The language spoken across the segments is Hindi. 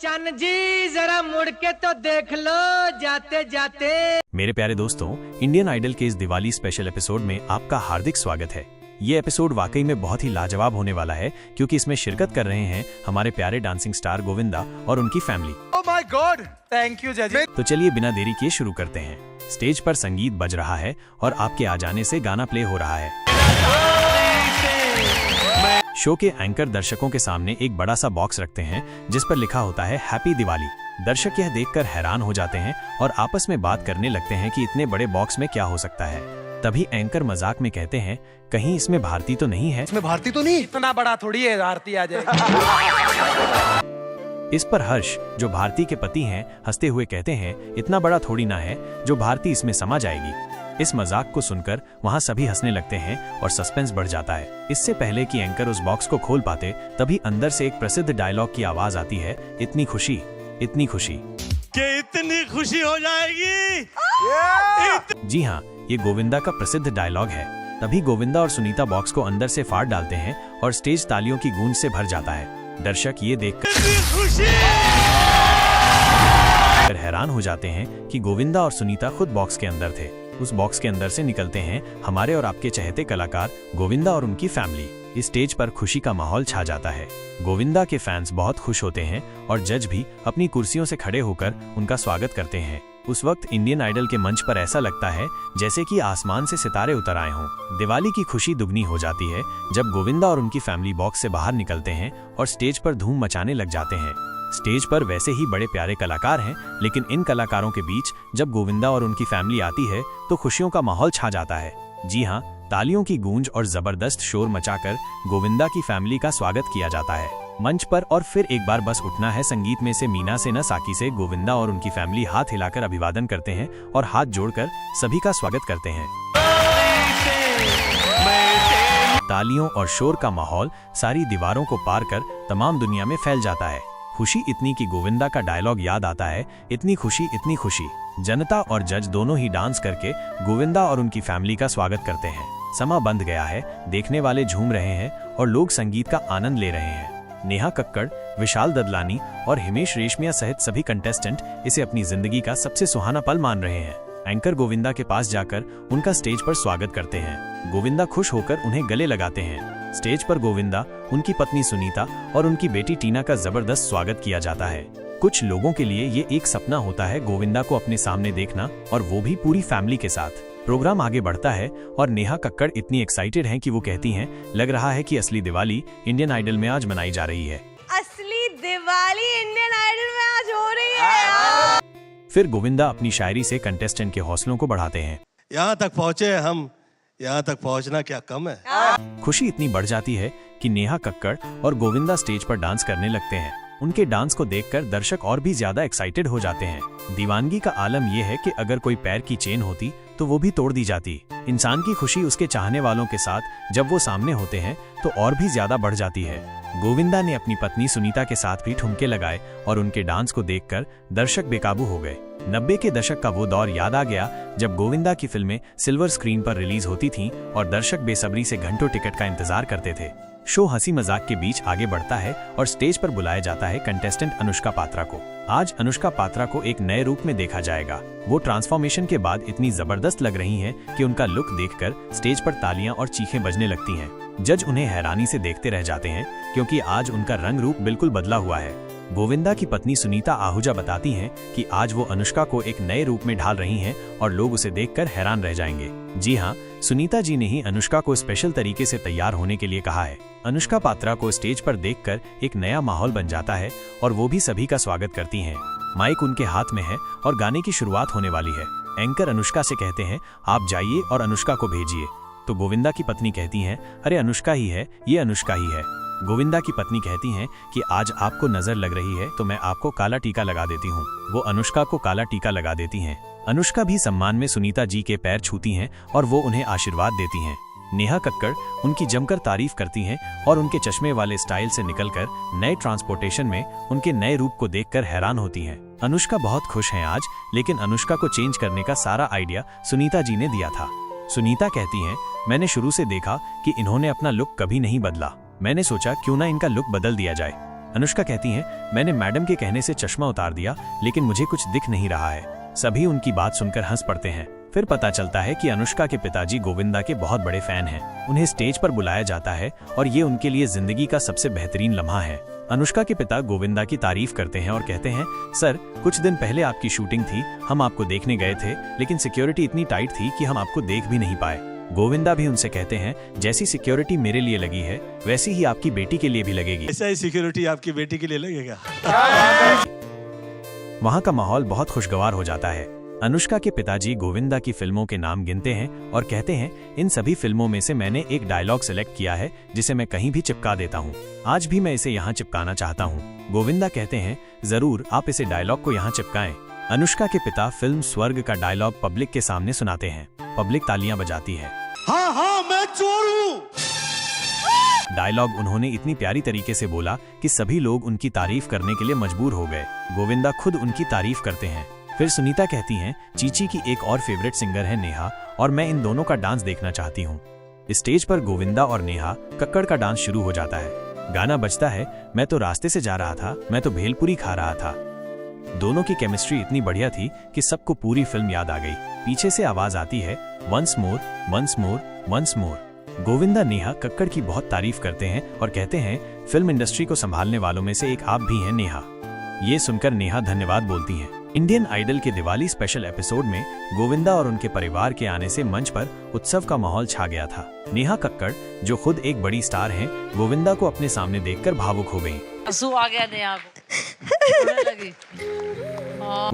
चन्न जी जरा मुड़ के तो देख लो जाते जाते। मेरे प्यारे दोस्तों, इंडियन आइडल के इस दिवाली स्पेशल एपिसोड में आपका हार्दिक स्वागत है। ये एपिसोड वाकई में बहुत ही लाजवाब होने वाला है क्योंकि इसमें शिरकत कर रहे हैं हमारे प्यारे डांसिंग स्टार गोविंदा और उनकी family. Oh my God, thank you जज। तो चलिए बिना देरी किए शुरू करते हैं। स्टेज पर संगीत बज रहा है और आपके आ जाने से गाना प्ले हो रहा है। शो के एंकर दर्शकों के सामने एक बड़ा सा बॉक्स रखते हैं जिस पर लिखा होता है हैप्पी दिवाली। दर्शक यह देखकर हैरान हो जाते हैं और आपस में बात करने लगते हैं कि इतने बड़े बॉक्स में क्या हो सकता है। तभी एंकर मजाक में कहते हैं, कहीं इसमें भारती तो नहीं है? इसमें भारती तो नहीं? इतना बड़ा थोड़ी है भारती आ जाएगी। इस पर हर्ष, जो भारती के पति हैं, हंसते हुए कहते हैं, इतना बड़ा थोड़ी ना है जो भारती इसमें समा जाएगी। इस मजाक को सुनकर वहां सभी हंसने लगते हैं और सस्पेंस बढ़ जाता है। इससे पहले कि एंकर उस बॉक्स को खोल पाते तभी अंदर से एक प्रसिद्ध डायलॉग की आवाज आती है, इतनी खुशी कि इतनी खुशी हो जाएगी। जी हाँ, ये गोविंदा का प्रसिद्ध डायलॉग है। तभी गोविंदा और सुनीता बॉक्स को अंदर से फाड़ डालते हैं और स्टेज तालियों की गूंज से भर जाता है। दर्शक ये देखकर हैरान हो जाते हैं कि गोविंदा और सुनीता खुद बॉक्स के अंदर थे। उस बॉक्स के अंदर से निकलते हैं हमारे और आपके चहेते कलाकार गोविंदा और उनकी फैमिली। इस स्टेज पर खुशी का माहौल छा जाता है। गोविंदा के फैंस बहुत खुश होते हैं और जज भी अपनी कुर्सियों से खड़े होकर उनका स्वागत करते हैं। उस वक्त इंडियन आइडल के मंच पर ऐसा लगता है जैसे कि आसमान से सितारे उतर आए हों। दिवाली की खुशी दुगनी हो जाती है जब गोविंदा और उनकी फैमिली बॉक्स से बाहर निकलते हैं और स्टेज पर धूम मचाने लग जाते हैं। स्टेज पर वैसे ही बड़े प्यारे कलाकार हैं, लेकिन इन कलाकारों के बीच जब गोविंदा और उनकी फैमिली आती है तो खुशियों का माहौल छा जाता है। जी हाँ, तालियों की गूंज और जबरदस्त शोर मचाकर गोविंदा की फैमिली का स्वागत किया जाता है मंच पर। और फिर एक बार बस उठना है संगीत में से मीना से न साकी से गोविंदा और उनकी फैमिली हाथ हिलाकर अभिवादन करते हैं और हाथ जोड़कर सभी का स्वागत करते हैं। तालियों और शोर का माहौल सारी दीवारों को पार कर तमाम दुनिया में फैल जाता है। खुशी इतनी कि गोविंदा का डायलॉग याद आता है, इतनी खुशी। जनता और जज दोनों ही डांस करके गोविंदा और उनकी फैमिली का स्वागत करते हैं। समा बंध गया है, देखने वाले झूम रहे हैं और लोग संगीत का आनंद ले रहे हैं। नेहा कक्कड़, विशाल ददलानी और हिमेश रेशमिया सहित सभी कंटेस्टेंट इसे अपनी जिंदगी का सबसे सुहाना पल मान रहे हैं। एंकर गोविंदा के पास जाकर उनका स्टेज पर स्वागत करते हैं। गोविंदा खुश होकर उन्हें गले लगाते हैं। स्टेज पर गोविंदा, उनकी पत्नी सुनीता और उनकी बेटी टीना का जबरदस्त स्वागत किया जाता है। कुछ लोगों के लिए ये एक सपना होता है गोविंदा को अपने सामने देखना, और वो भी पूरी फैमिली के साथ। प्रोग्राम आगे बढ़ता है और नेहा कक्कड़ इतनी एक्साइटेड हैं कि वो कहती हैं, लग रहा है कि असली दिवाली इंडियन आइडल में आज मनाई जा रही है। असली दिवाली इंडियन आइडल में आज हो रही है। फिर गोविंदा अपनी शायरी से कंटेस्टेंट के हौसलों को बढ़ाते हैं। यहाँ तक पहुँचे हम, यहाँ तक पहुँचना क्या कम है। खुशी इतनी बढ़ जाती है कि नेहा कक्कड़ और गोविंदा स्टेज पर डांस करने लगते हैं। उनके डांस को देखकर दर्शक और भी ज्यादा एक्साइटेड हो जाते हैं। दीवानगी का आलम यह है कि अगर कोई पैर की चेन होती तो वो भी तोड़ दी जाती। इंसान की खुशी उसके चाहने वालों के साथ जब वो सामने होते हैं तो और भी ज्यादा बढ़ जाती है। गोविंदा ने अपनी पत्नी सुनीता के साथ भी ठुमके लगाए और उनके डांस को देखकर दर्शक बेकाबू हो गए। 90 के दशक का वो दौर याद आ गया जब गोविंदा की फिल्में सिल्वर स्क्रीन पर रिलीज होती थीं और दर्शक बेसब्री से घंटों टिकट का इंतजार करते थे। शो हंसी मजाक के बीच आगे बढ़ता है और स्टेज पर बुलाया जाता है कंटेस्टेंट अनुष्का पात्रा को। आज अनुष्का पात्रा को एक नए रूप में देखा जाएगा। वो ट्रांसफॉर्मेशन के बाद इतनी जबरदस्त लग रही हैं कि उनका लुक देखकर स्टेज पर तालियां और चीखें बजने लगती हैं। जज उन्हें हैरानी से देखते रह जाते हैं क्योंकि आज उनका रंग रूप बिल्कुल बदला हुआ है। गोविंदा की पत्नी सुनीता आहूजा बताती हैं कि आज वो अनुष्का को एक नए रूप में ढाल रही हैं और लोग उसे देखकर हैरान रह जाएंगे। जी हाँ, सुनीता जी ने ही अनुष्का को स्पेशल तरीके से तैयार होने के लिए कहा है। अनुष्का पात्रा को स्टेज पर देखकर एक नया माहौल बन जाता है और वो भी सभी का स्वागत करती हैं। माइक उनके हाथ में है और गाने की शुरुआत होने वाली है। एंकर अनुष्का से कहते हैं, आप जाइए और अनुष्का को भेजिए। तो गोविंदा की पत्नी कहती हैं, अरे अनुष्का ही है, ये अनुष्का ही है। गोविंदा की पत्नी कहती हैं कि आज आपको नजर लग रही है तो मैं आपको काला टीका लगा देती हूँ। वो अनुष्का को काला टीका लगा देती हैं। अनुष्का भी सम्मान में सुनीता जी के पैर छूती हैं और वो उन्हें आशीर्वाद देती हैं। नेहा कक्कड़ उनकी जमकर तारीफ करती हैं और उनके चश्मे वाले स्टाइल से निकलकर नए ट्रांसपोर्टेशन में उनके नए रूप को देखकर हैरान होती हैं। अनुष्का बहुत खुश हैं आज, लेकिन अनुष्का को चेंज करने का सारा आइडिया सुनीता जी ने दिया था। सुनीता कहती हैं, मैंने शुरू से देखा कि इन्होंने अपना लुक कभी नहीं बदला। मैंने सोचा क्यों ना इनका लुक बदल दिया जाए। अनुष्का कहती हैं, मैंने मैडम के कहने से चश्मा उतार दिया, लेकिन मुझे कुछ दिख नहीं रहा है। सभी उनकी बात सुनकर हंस पड़ते हैं। फिर पता चलता है कि अनुष्का के पिताजी गोविंदा के बहुत बड़े फैन हैं। उन्हें स्टेज पर बुलाया जाता है और ये उनके लिए जिंदगी का सबसे बेहतरीन लम्हा है। अनुष्का के पिता गोविंदा की तारीफ करते हैं और कहते हैं, सर, कुछ दिन पहले आपकी शूटिंग थी, हम आपको देखने गए थे, लेकिन सिक्योरिटी इतनी टाइट थी कि हम आपको देख भी नहीं पाए। गोविंदा भी उनसे कहते हैं, जैसी सिक्योरिटी मेरे लिए लगी है वैसी ही आपकी बेटी के लिए भी लगेगी। ऐसा ही सिक्योरिटी आपकी बेटी के लिए लगेगा। वहाँ का माहौल बहुत खुशगवार हो जाता है। अनुष्का के पिताजी गोविंदा की फिल्मों के नाम गिनते हैं और कहते हैं, इन सभी फिल्मों में से मैंने एक डायलॉग सिलेक्ट किया है जिसे मैं कहीं भी चिपका देता हूँ। आज भी मैं इसे यहाँ चिपकाना चाहता हूँ। गोविंदा कहते हैं, जरूर, आप इसे डायलॉग को यहाँ चिपकाएं। अनुष्का के पिता फिल्म स्वर्ग का डायलॉग पब्लिक के सामने सुनाते हैं। पब्लिक तालियां बजाती है। हाँ हाँ, मैं चोर हूँ। डायलॉग उन्होंने इतनी प्यारी तरीके से बोला कि सभी लोग उनकी तारीफ करने के लिए मजबूर हो गए। गोविंदा खुद उनकी तारीफ करते हैं। फिर सुनीता कहती हैं, चीची की एक और फेवरेट सिंगर है नेहा, और मैं इन दोनों का डांस देखना चाहती हूँ। स्टेज पर गोविंदा और नेहा कक्कड़ का डांस शुरू हो जाता है। गाना बजता है, मैं तो रास्ते से जा रहा था, मैं तो भेलपुरी खा रहा था। दोनों की केमिस्ट्री इतनी बढ़िया थी कि सबको पूरी फिल्म याद आ गई। पीछे से आवाज आती है, once more, once more, once more. Govinda Neha Kakkar की बहुत तारीफ करते हैं और कहते हैं, फिल्म इंडस्ट्री को संभालने वालों में से एक आप भी हैं नेहा। ये सुनकर नेहा धन्यवाद बोलती हैं। इंडियन आइडल के दिवाली स्पेशल एपिसोड में गोविंदा और उनके परिवार के आने से मंच पर उत्सव का माहौल छा गया था। नेहा कक्कड़, जो खुद एक बड़ी स्टार हैं, गोविंदा को अपने सामने देखकर भावुक हो गईं। आंसू आ गया नेहा को, रोने लगी।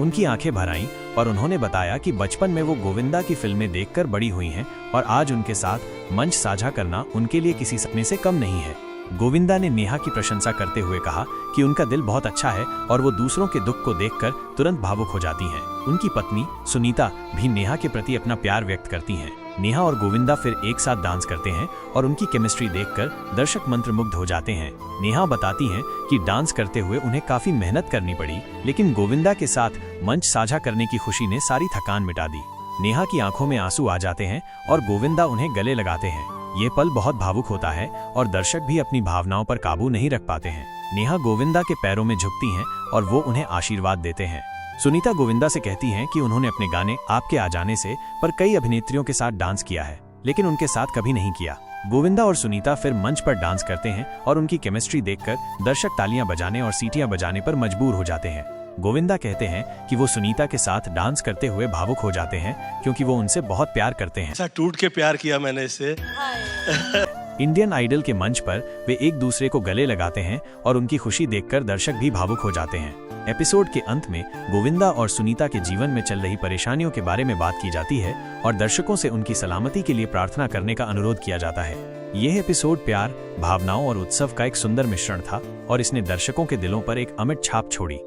उनकी आंखें भर आईं और उन्होंने बताया कि बचपन में वो गोविंदा की फिल्में देखकर बड़ी हुई हैं और आज उनके साथ मंच साझा करना उनके लिए किसी सपने से कम नहीं है। गोविंदा ने नेहा की प्रशंसा करते हुए कहा कि उनका दिल बहुत अच्छा है और वो दूसरों के दुख को देखकर तुरंत भावुक हो जाती हैं। उनकी पत्नी सुनीता भी नेहा के प्रति अपना प्यार व्यक्त करती हैं। नेहा और गोविंदा फिर एक साथ डांस करते हैं और उनकी केमिस्ट्री देखकर दर्शक मंत्रमुग्ध हो जाते हैं। नेहा बताती हैं कि डांस करते हुए उन्हें काफी मेहनत करनी पड़ी, लेकिन गोविंदा के साथ मंच साझा करने की खुशी ने सारी थकान मिटा दी। नेहा की आंखों में आंसू आ जाते हैं और गोविंदा उन्हें गले लगाते हैं। ये पल बहुत भावुक होता है और दर्शक भी अपनी भावनाओं पर काबू नहीं रख पाते हैं। नेहा गोविंदा के पैरों में झुकती हैं और वो उन्हें आशीर्वाद देते हैं। सुनीता गोविंदा से कहती हैं कि उन्होंने अपने गाने आपके आ जाने से पर कई अभिनेत्रियों के साथ डांस किया है, लेकिन उनके साथ कभी नहीं किया। गोविंदा और सुनीता फिर मंच पर डांस करते हैं और उनकी केमिस्ट्री देखकर दर्शक तालियां बजाने और सीटियां बजाने पर मजबूर हो जाते हैं। गोविंदा कहते हैं कि वो सुनीता के साथ डांस करते हुए भावुक हो जाते हैं क्योंकि वो उनसे बहुत प्यार करते हैं। ऐसा टूट के प्यार किया मैंने इससे। इंडियन आइडल के मंच पर वे एक दूसरे को गले लगाते हैं और उनकी खुशी देखकर दर्शक भी भावुक हो जाते हैं। एपिसोड के अंत में गोविंदा और सुनीता के जीवन में चल रही परेशानियों के बारे में बात की जाती है और दर्शकों से उनकी सलामती के लिए प्रार्थना करने का अनुरोध किया जाता है। यह एपिसोड प्यार, भावनाओं और उत्सव का एक सुंदर मिश्रण था और इसने दर्शकों के दिलों पर एक अमिट छाप छोड़ी।